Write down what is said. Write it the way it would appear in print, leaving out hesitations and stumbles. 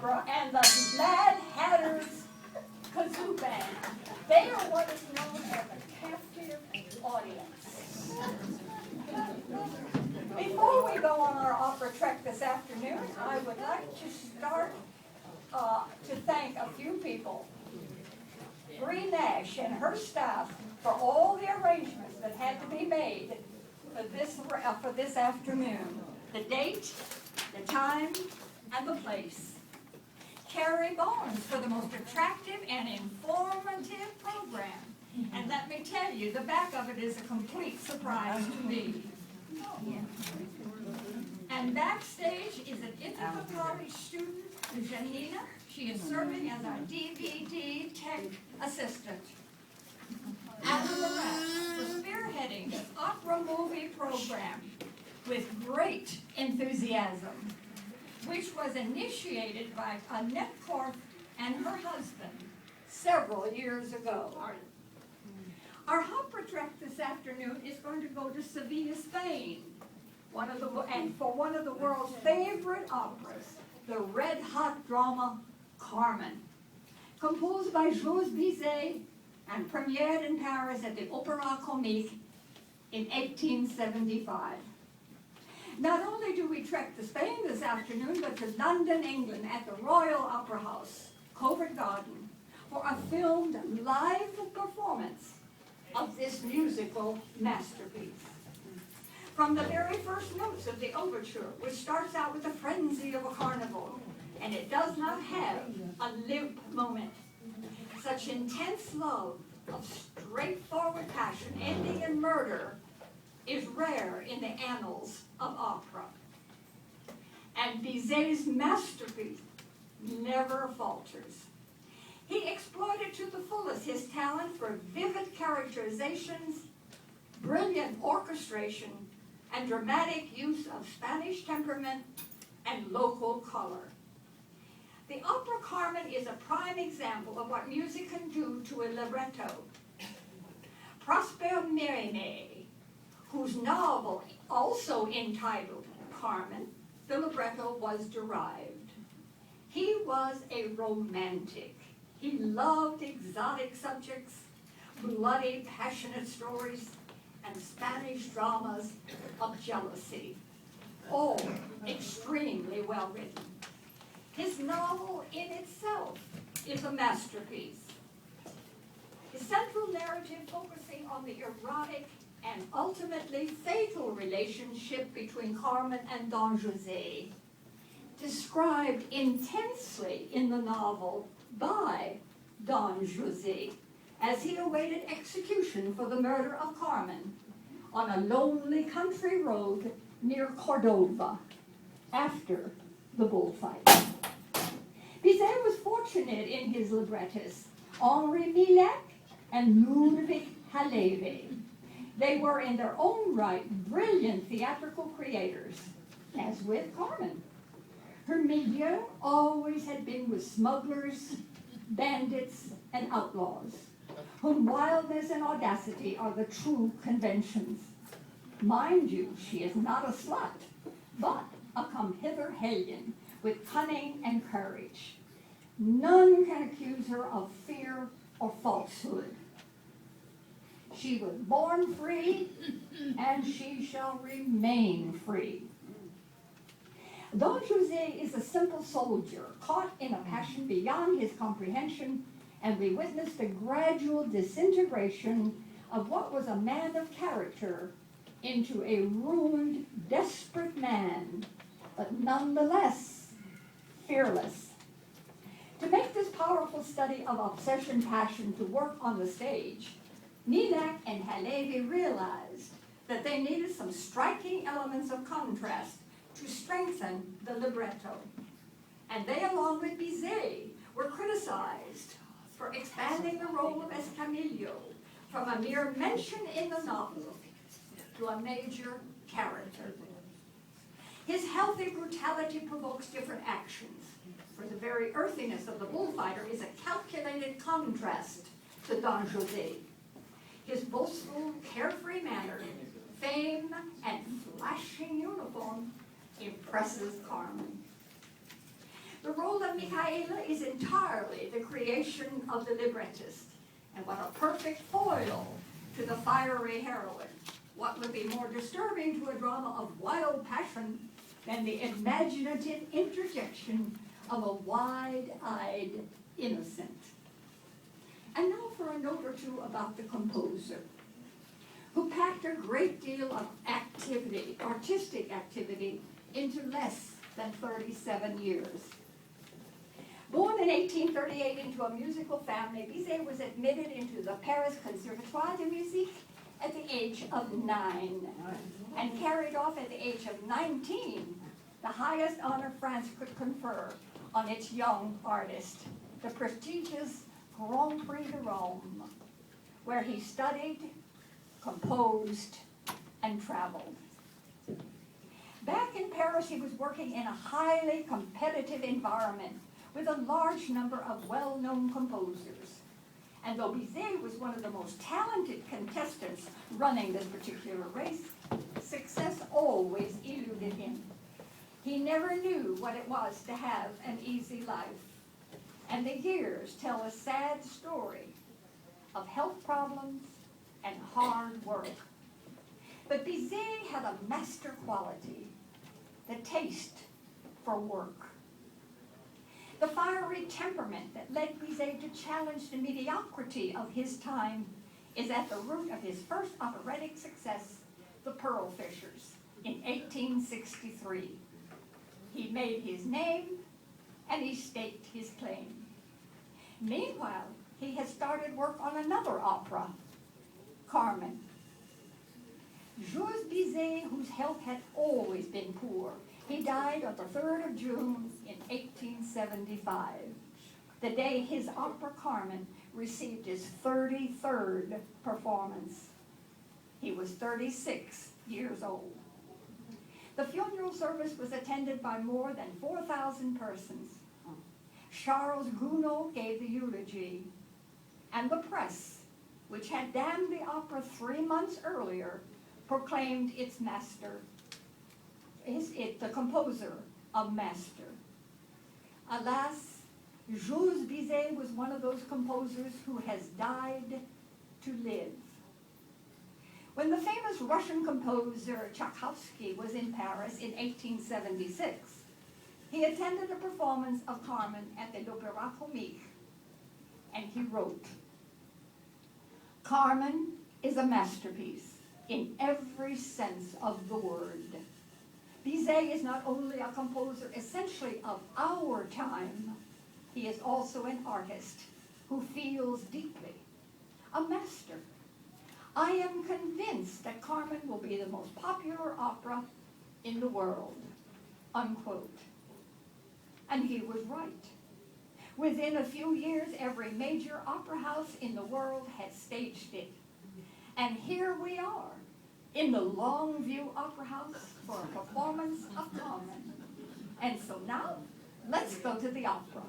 Barbara and the Mad Hatter's Kazzoo Band. They are what is known as a captive audience. Before we go on our opera trek this afternoon, I would like to start to thank a few people. Bree Nash and her staff for all the arrangements that had to be made for this afternoon. The date, the time, and the place. Carrie Barnes for the most attractive and informative program. And let me tell you, the back of it is a complete surprise to me. And backstage is an Ithaca College student, Janina. She is serving as our DVD tech assistant. Adam Morass for spearheading this opera movie program with great enthusiasm, which was initiated by Annette Korf and her husband several years ago. Our opera trek this afternoon is going to go to Seville, Spain, for one of the world's favorite operas, the red-hot drama Carmen, composed by Jules Bizet and premiered in Paris at the Opéra Comique in 1875. Not only do we trek to Spain this afternoon, but to London, England, at the Royal Opera House, Covent Garden, for a filmed live performance of this musical masterpiece. From the very first notes of the overture, which starts out with the frenzy of a carnival, and it does not have a limp moment. Such intense love of straightforward passion ending in murder is rare in the annals of opera. And Bizet's masterpiece never falters. He exploited to the fullest his talent for vivid characterizations, brilliant orchestration, and dramatic use of Spanish temperament and local color. The opera Carmen is a prime example of what music can do to a libretto. Prosper Mérimée, whose novel, also entitled Carmen, the libretto was derived. He was a romantic. He loved exotic subjects, bloody, passionate stories, and Spanish dramas of jealousy, all extremely well written. His novel in itself is a masterpiece. His central narrative focusing on the erotic and ultimately fatal relationship between Carmen and Don José, described intensely in the novel by Don José as he awaited execution for the murder of Carmen on a lonely country road near Cordova after the bullfight. Bizet was fortunate in his librettists, Henri Millet and Ludwig Haleve. They were in their own right brilliant theatrical creators, as with Carmen. Her milieu always had been with smugglers, bandits, and outlaws, whom wildness and audacity are the true conventions. Mind you, she is not a slut, but a come-hither hellion with cunning and courage. None can accuse her of fear or falsehood. She was born free, and she shall remain free. Don José is a simple soldier caught in a passion beyond his comprehension, and we witness the gradual disintegration of what was a man of character into a ruined, desperate man, but nonetheless fearless. To make this powerful study of obsession passion to work on the stage, Millet and Haleve realized that they needed some striking elements of contrast to strengthen the libretto. And they, along with Bizet, were criticized for expanding the role of Escamillo from a mere mention in the novel to a major character. His healthy brutality provokes different actions, for the very earthiness of the bullfighter is a calculated contrast to Don José. His boastful, carefree manner, fame, and flashing uniform impresses Carmen. The role of Michaela is entirely the creation of the librettist, and what a perfect foil to the fiery heroine. What would be more disturbing to a drama of wild passion than the imaginative interjection of a wide-eyed innocent? And now for a note or two about the composer, who packed a great deal of activity, artistic activity, into less than 37 years. Born in 1838 into a musical family, Bizet was admitted into the Paris Conservatoire de Musique at the age of 9, and carried off at the age of 19 the highest honor France could confer on its young artist, the prestigious Grand Prix de Rome, where he studied, composed, and traveled. Back in Paris, he was working in a highly competitive environment with a large number of well-known composers. And though Bizet was one of the most talented contestants running this particular race, success always eluded him. He never knew what it was to have an easy life. And the years tell a sad story of health problems and hard work. But Bizet had a master quality, the taste for work. The fiery temperament that led Bizet to challenge the mediocrity of his time is at the root of his first operatic success, The Pearl Fishers, in 1863. He made his name and he staked his claim. Meanwhile, he had started work on another opera, Carmen. Jules Bizet, whose health had always been poor, he died on the 3rd of June in 1875, the day his opera Carmen received his 33rd performance. He was 36 years old. The funeral service was attended by more than 4,000 persons. Charles Gounod gave the eulogy, and the press, which had damned the opera 3 months earlier, proclaimed its master, the composer, a master. Alas, Jules Bizet was one of those composers who has died to live. When the famous Russian composer Tchaikovsky was in Paris in 1876, he attended a performance of Carmen at the L'Opéra Comique, and he wrote, "Carmen is a masterpiece in every sense of the word. Bizet is not only a composer essentially of our time, he is also an artist who feels deeply, a master. I am convinced that Carmen will be the most popular opera in the world," unquote. And he was right. Within a few years, every major opera house in the world had staged it. And here we are, in the Longview Opera House for a performance of Carmen. And so now, let's go to the opera.